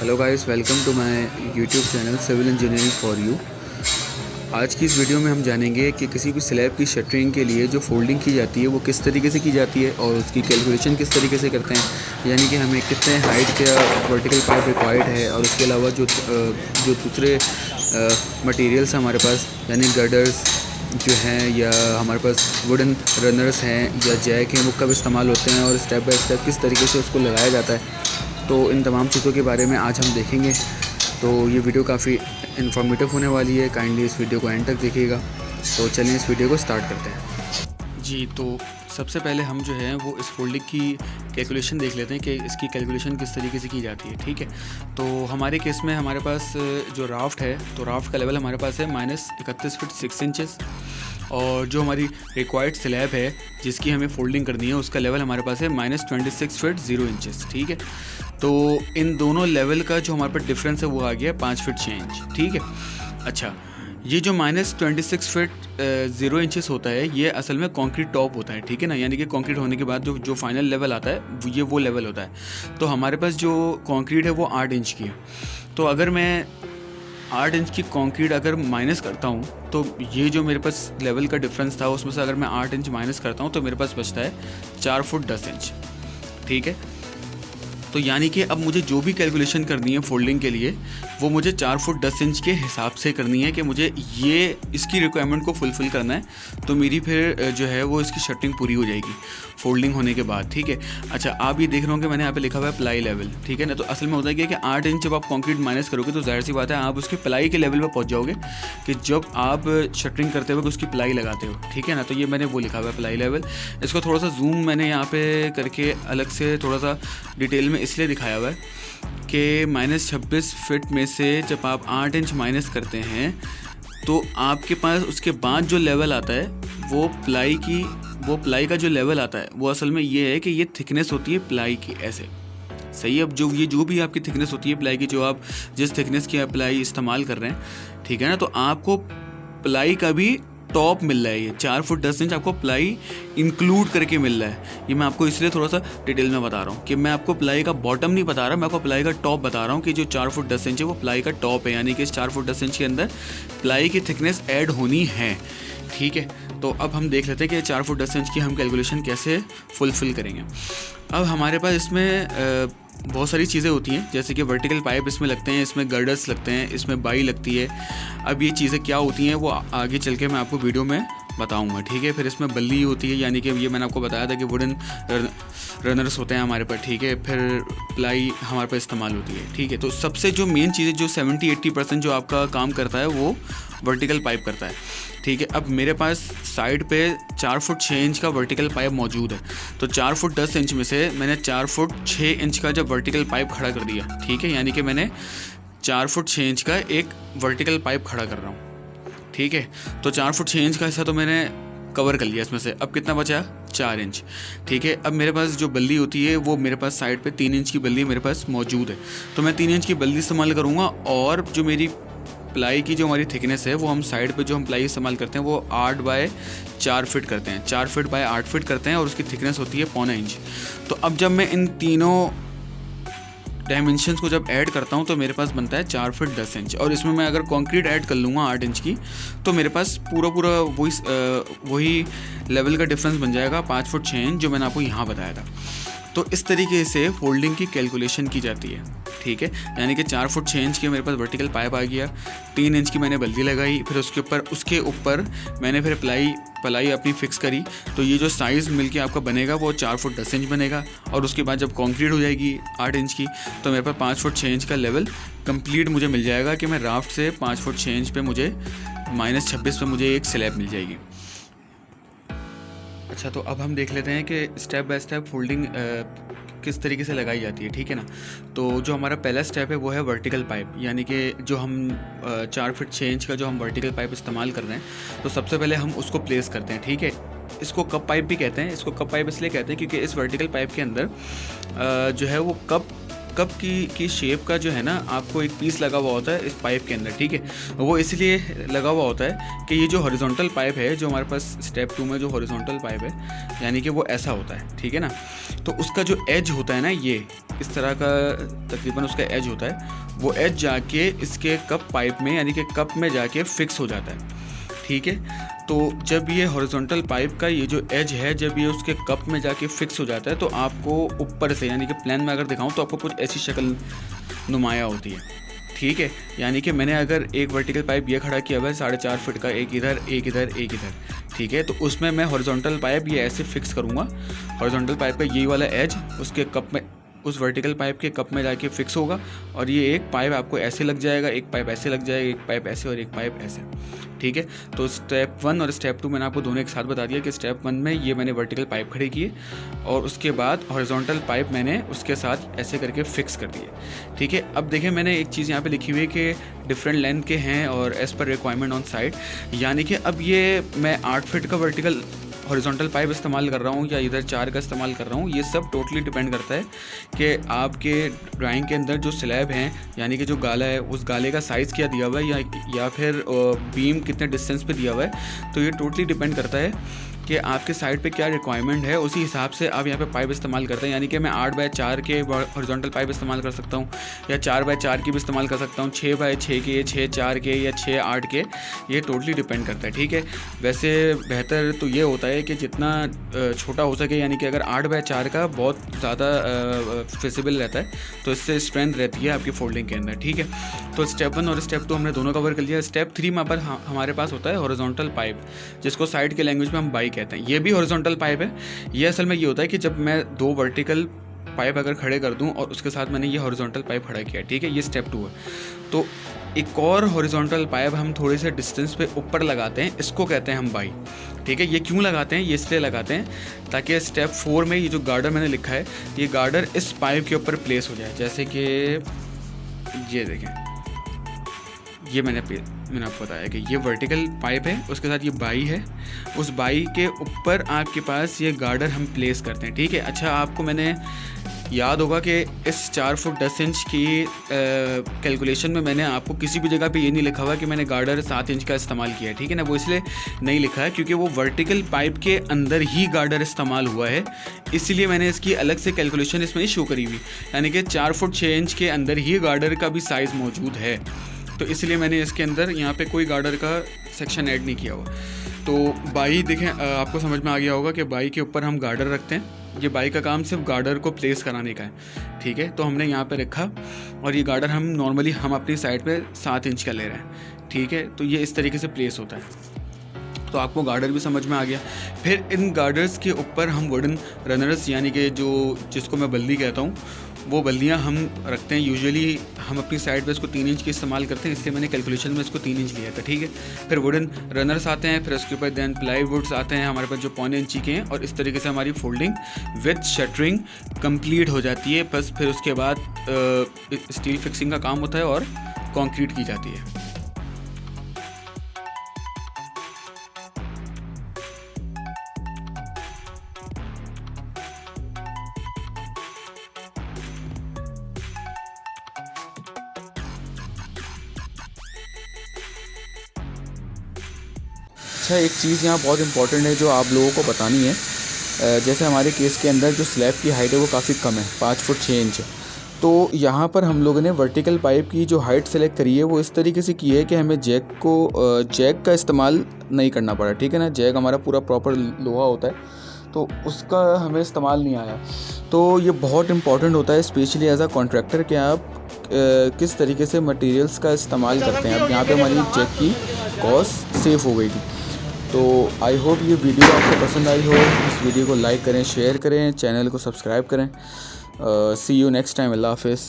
Hello guys, welcome to my YouTube channel civil engineering for you. आज की इस video में हम जानेंगे कि किसी भी स्लैब की शटरिंग के लिए जो फोल्डिंग की जाती है वो किस तरीके से की जाती है और उसकी कैलकुलेशन किस तरीके से करते हैं, यानी कि हमें कितने हाइट का वर्टिकल पाइप रिक्वायर्ड है और उसके अलावा जो दूसरे मटेरियल्स हमारे पास यानी गर्डर्स जो हैं या हमारे पास वुडन रनर्स हैं या जैक हैं वो कब इस्तेमाल होते हैं और स्टेप बाय स्टेप किस तरीके से उसको लगाया जाता है। तो इन तमाम चीज़ों के बारे में आज हम देखेंगे। तो ये वीडियो काफ़ी इन्फॉर्मेटिव होने वाली है, काइंडली इस वीडियो को एंड तक देखिएगा। तो चलिए इस वीडियो को स्टार्ट करते हैं। जी, तो सबसे पहले हम जो है वो इस फोल्डिंग की कैलकुलेशन देख लेते हैं कि इसकी कैलकुलेशन किस तरीके से की जाती है। ठीक है, तो हमारे केस में हमारे पास जो राफ्ट है, तो राफ्ट का लेवल हमारे पास है -31 फीट 6 इंचेस और जो हमारी रिक्वायर्ड स्लैब है जिसकी हमें फोल्डिंग करनी है उसका लेवल हमारे पास है -26 फीट 0 इंचेस। ठीक है, तो इन दोनों लेवल का जो हमारे पास डिफरेंस है वो आ गया 5 फीट 6 इंच। ठीक है, अच्छा, ये जो -26 फीट 0 इंचेस होता है ये असल में कंक्रीट टॉप होता है। ठीक है ना, यानी कि कंक्रीट होने के बाद जो फाइनल लेवल आता है ये वो लेवल होता है। तो हमारे पास जो कंक्रीट है वो 8 इंच की है। तो अगर मैं 8 इंच की कंक्रीट अगर माइनस करता हूँ तो ये जो मेरे पास लेवल का डिफरेंस था उसमें से अगर मैं 8 इंच माइनस करता हूँ तो मेरे पास बचता है 4 फुट 10 इंच। ठीक है, तो यानी कि अब मुझे जो भी कैलकुलेशन करनी है फोल्डिंग के लिए वो मुझे 4 फुट 10 इंच के हिसाब से करनी है कि मुझे ये इसकी रिक्वायरमेंट को फुलफ़िल करना है। तो मेरी फिर जो है वो इसकी शटरिंग पूरी हो जाएगी फोल्डिंग होने के बाद। ठीक है, अच्छा, आप ये देख रहे होंगे मैंने यहाँ पे लिखा हुआ है प्लाई लेवल। ठीक है ना, तो असल में होता है कि 8 इंच जब आप कंक्रीट माइनस करोगे तो जाहिर सी बात है आप उसके प्लाई के लेवल पर पहुँच जाओगे कि जब आप शटरिंग करते हुए उसकी प्लाई लगाते हो। ठीक है ना, तो ये मैंने वो लिखा हुआ है प्लाई लेवल। इसको थोड़ा सा जूम मैंने यहाँ पे करके अलग से थोड़ा सा डिटेल में इसलिए दिखाया हुआ है कि -26 फीट में से जब आप 8 इंच माइनस करते हैं तो आपके पास उसके बाद जो लेवल आता है वो प्लाई का जो लेवल आता है वो असल में ये है कि ये थिकनेस होती है प्लाई की, ऐसे सही। अब जो भी आपकी थिकनेस होती है प्लाई की, जो आप जिस थिकनेस की आप प्लाई इस्तेमाल कर रहे हैं, ठीक है ना, तो आपको प्लाई का भी टॉप मिल रहा है। ये 4 फुट 10 इंच आपको प्लाई इंक्लूड करके मिल रहा है। ये मैं आपको इसलिए थोड़ा सा डिटेल में बता रहा हूँ कि मैं आपको प्लाई का बॉटम नहीं बता रहा, मैं आपको प्लाई का टॉप बता रहा हूँ कि जो 4 फुट 10 इंच है वो प्लाई का टॉप है, यानी कि इस 4 फुट 10 इंच के अंदर प्लाई की थिकनेस ऐड होनी है। ठीक है, तो अब हम देख लेते हैं कि 4 फुट 10 इंच की हम कैलकुलेशन कैसे फुलफ़िल करेंगे। अब हमारे पास इसमें बहुत सारी चीज़ें होती हैं, जैसे कि वर्टिकल पाइप इसमें लगते हैं, इसमें गर्डर्स लगते हैं, इसमें बाई लगती है। अब ये चीज़ें क्या होती हैं वो आगे चल के मैं आपको वीडियो में बताऊंगा। ठीक है, फिर इसमें बल्ली होती है, यानी कि ये मैंने आपको बताया था कि वुडन रनर्स होते हैं हमारे पास। ठीक है, फिर प्लाई हमारे पास इस्तेमाल होती है। ठीक है, तो सबसे जो मेन चीज़ें जो 70-80% जो आपका काम करता है वो वर्टिकल पाइप करता है। ठीक है, अब मेरे पास साइड पे 4 फुट 6 इंच का वर्टिकल पाइप मौजूद है। तो 4 फुट 10 इंच में से मैंने 4 फुट 6 इंच का जब वर्टिकल पाइप खड़ा कर दिया, ठीक है, यानी कि मैंने 4 फुट 6 इंच का एक वर्टिकल पाइप खड़ा कर रहा हूँ। ठीक है, तो 4 फुट 6 इंच का हिस्सा तो मैंने कवर कर लिया इसमें से। अब कितना बचा? 4 इंच। ठीक है, अब मेरे पास जो बल्ली होती है वो मेरे पास साइड पे 3 इंच की बल्ली मेरे पास मौजूद है। तो मैं 3 इंच की बल्ली इस्तेमाल करूँगा और जो मेरी प्लाई की जो हमारी थिकनेस है वो हम साइड पे जो हम प्लाई इस्तेमाल करते हैं वो 8 बाय 4 फीट करते हैं, 4 फीट बाय 8 फीट करते हैं और उसकी थिकनेस होती है 0.25 इंच। तो अब जब मैं इन तीनों डायमेंशंस को जब ऐड करता हूँ तो मेरे पास बनता है 4 फीट 10 इंच। और इसमें मैं अगर कंक्रीट ऐड कर लूँगा 8 इंच की तो मेरे पास पूरा वही लेवल का डिफरेंस बन जाएगा 5 फुट 6 इंच, जो मैंने आपको यहाँ बताया था। तो इस तरीके से फोल्डिंग की कैलकुलेशन की जाती है। ठीक है, यानी कि 4 फुट 6 इंच की मेरे पास वर्टिकल पाइप आ गया, 3 इंच की मैंने बल्ली लगाई, फिर उसके ऊपर मैंने फिर प्लाई अपनी फिक्स करी। तो ये जो साइज़ मिलके आपका बनेगा वो 4 फुट 10 इंच बनेगा। और उसके बाद जब कंक्रीट हो जाएगी 8 इंच की तो मेरे पास 5 फुट 6 इंच का लेवल कंप्लीट मुझे मिल जाएगा कि मैं राफ्ट से 5 फुट 6 इंच पे मुझे -26 पे मुझे एक स्लैब मिल जाएगी। अच्छा, तो अब हम देख लेते हैं कि स्टेप बाय स्टेप फोल्डिंग किस तरीके से लगाई जाती है। ठीक है ना, तो जो हमारा पहला स्टेप है वो है वर्टिकल पाइप, यानी कि जो हम 4 फीट 6 इंच का जो हम वर्टिकल पाइप इस्तेमाल कर रहे हैं तो सबसे पहले हम उसको प्लेस करते हैं। ठीक है, इसको कप पाइप भी कहते हैं। इसको कप पाइप इसलिए कहते हैं क्योंकि इस वर्टिकल पाइप के अंदर जो है वो कप कप की शेप का जो है ना, आपको एक पीस लगा हुआ होता है इस पाइप के अंदर, ठीक है। वो इसलिए लगा हुआ होता है कि ये जो हॉरिजॉन्टल पाइप है, जो हमारे पास स्टेप 2 में जो हॉरिजॉन्टल पाइप है, यानी कि वो ऐसा होता है, ठीक है ना। तो उसका जो एज होता है ना, ये इस तरह का तकरीबन उसका एज होता है, वो एज जाके इसके कप पाइप में यानी कि कप में जाके फिक्स हो जाता है, ठीक है। तो जब ये हॉरिजॉन्टल पाइप का ये जो एज है, जब ये उसके कप में जाके फिक्स हो जाता है, तो आपको ऊपर से यानी कि प्लान में अगर दिखाऊं तो आपको कुछ ऐसी शक्ल नुमाया होती है, ठीक है। यानी कि मैंने अगर एक वर्टिकल पाइप ये खड़ा किया हुआ है 4.5 फीट का, एक इधर एक इधर एक इधर, ठीक है। तो उसमें मैं हॉरिजॉन्टल पाइप ये ऐसे फिक्स करूँगा, हॉरिजॉन्टल पाइप का यही वाला एज उसके कप में, उस वर्टिकल पाइप के कप में जाके फिक्स होगा, और ये एक पाइप आपको ऐसे लग जाएगा, एक पाइप ऐसे लग जाएगा, एक पाइप ऐसे और एक पाइप ऐसे, ठीक है। तो स्टेप 1 और स्टेप 2 मैंने आपको दोनों एक साथ बता दिया कि स्टेप 1 में ये मैंने वर्टिकल पाइप खड़े किए, और उसके बाद हॉरिजॉन्टल पाइप मैंने उसके साथ ऐसे करके फिक्स कर दिए, ठीक है। अब देखिए मैंने एक चीज़ यहाँ पे लिखी हुई है कि डिफरेंट लेंथ के हैं और as per requirement on site, यानी कि अब ये मैं 8 फीट का वर्टिकल हॉरिजॉन्टल पाइप इस्तेमाल कर रहा हूँ या इधर 4 का इस्तेमाल कर रहा हूँ, ये सब टोटली डिपेंड करता है कि आपके ड्राइंग के अंदर जो स्लैब हैं, यानी कि जो गाला है, उस गाले का साइज़ क्या दिया हुआ है या फिर बीम कितने डिस्टेंस पे दिया हुआ है। तो ये टोटली डिपेंड करता है कि आपके साइड पे क्या रिक्वायरमेंट है, उसी हिसाब से आप यहाँ पे पाइप इस्तेमाल करते हैं। यानी कि मैं 8x4 के हॉरिजॉन्टल पाइप इस्तेमाल कर सकता हूँ, या 4x4 की भी इस्तेमाल कर सकता हूँ, 6x6 के, 6x4 के या 6x8 के, ये टोटली डिपेंड करता है, ठीक है। वैसे बेहतर तो ये होता है कि जितना छोटा हो सके, यानी कि अगर 8x4 का बहुत ज़्यादा फिजिबल रहता है तो इससे स्ट्रेंथ रहती है आपकी फोल्डिंग के अंदर, ठीक है। तो स्टेप 1 और स्टेप 2 हमने दोनों कवर कर लिया। स्टेप 3 में पर हमारे पास होता है हॉरिजॉन्टल पाइप, जिसको साइड के लैंग्वेज में हम बाई कहते हैं। ये भी हॉरिजॉन्टल पाइप है। ये असल में ये होता है कि जब मैं 2 वर्टिकल पाइप अगर खड़े कर दूं और उसके साथ मैंने ये हॉरिजॉन्टल पाइप खड़ा किया, ठीक है, ये स्टेप 2 है। तो एक और हॉरिजॉन्टल पाइप हम थोड़े से डिस्टेंस पे ऊपर लगाते हैं, इसको कहते हैं हम बाई, ठीक है। ये क्यों लगाते हैं, ये इसलिए लगाते हैं ताकि स्टेप 4 में ये जो गार्डर मैंने लिखा है, ये गार्डर इस पाइप के ऊपर प्लेस हो जाए। जैसे कि ये देखें, ये मैंने आपको बताया कि ये वर्टिकल पाइप है, उसके साथ ये बाई है, उस बाई के ऊपर आपके पास ये गार्डर हम प्लेस करते हैं, ठीक है। अच्छा, आपको मैंने याद होगा कि इस 4 फुट 10 इंच की कैलकुलेशन में मैंने आपको किसी भी जगह पे ये नहीं लिखा हुआ कि मैंने गार्डर 7 इंच का इस्तेमाल किया है, ठीक है ना। वो इसलिए नहीं लिखा है क्योंकि वो वर्टिकल पाइप के अंदर ही गार्डर इस्तेमाल हुआ है, इसलिए मैंने इसकी अलग से कैलकुलेशन इसमें शो करी हुई, यानी कि 4 फुट 6 इंच के अंदर ही गार्डर का भी साइज़ मौजूद है, तो इसलिए मैंने इसके अंदर यहाँ पे कोई गार्डर का सेक्शन ऐड नहीं किया हुआ। तो बाई देखें, आपको समझ में आ गया होगा कि बाई के ऊपर हम गार्डर रखते हैं। ये बाई का काम सिर्फ गार्डर को प्लेस कराने का है, ठीक है। तो हमने यहाँ पे रखा और ये गार्डर हम नॉर्मली हम अपनी साइड पे 7 इंच का ले रहे हैं, ठीक है। तो ये इस तरीके से प्लेस होता है। तो आपको गार्डर भी समझ में आ गया। फिर इन गार्डर्स के ऊपर हम वुडन रनर्स, यानी कि जिसको मैं बल्ली कहता हूँ, वो बल्लियाँ हम रखते हैं। यूजुअली हम अपनी साइड पे इसको 3 इंच की इस्तेमाल करते हैं, इसलिए मैंने कैलकुलेशन में इसको 3 इंच लिया था, ठीक है। फिर वुडन रनर्स आते हैं, फिर उसके ऊपर देन प्लाईवुड्स आते हैं हमारे पास जो 1.25 इंची के हैं, और इस तरीके से हमारी फोल्डिंग विद शटरिंग कंप्लीट हो जाती है। बस फिर उसके बाद स्टील फिक्सिंग का काम होता है और कंक्रीट की जाती है। अच्छा, एक चीज़ यहाँ बहुत इंपॉर्टेंट है जो आप लोगों को बतानी है। जैसे हमारे केस के अंदर जो स्लैब की हाइट है वो काफ़ी कम है, 5 फुट 6 इंच है। तो यहाँ पर हम लोगों ने वर्टिकल पाइप की जो हाइट सेलेक्ट करी है वो इस तरीके से की है कि हमें जैक का इस्तेमाल नहीं करना पड़ा, ठीक है ना। जैक हमारा पूरा प्रॉपर लोहा होता है, तो उसका हमें इस्तेमाल नहीं आया। तो ये बहुत इंपॉर्टेंट होता है स्पेशली एज अ कॉन्ट्रैक्टर कि आप किस तरीके से मटेरियल्स का इस्तेमाल करते हैं। अब यहाँ पे हमारी जैक की कॉस्ट सेफ हो गई थी। तो आई होप ये वीडियो आपको पसंद आई हो। इस वीडियो को लाइक करें, शेयर करें, चैनल को सब्सक्राइब करें। सी यू नेक्स्ट टाइम। अल्लाह हाफिज़।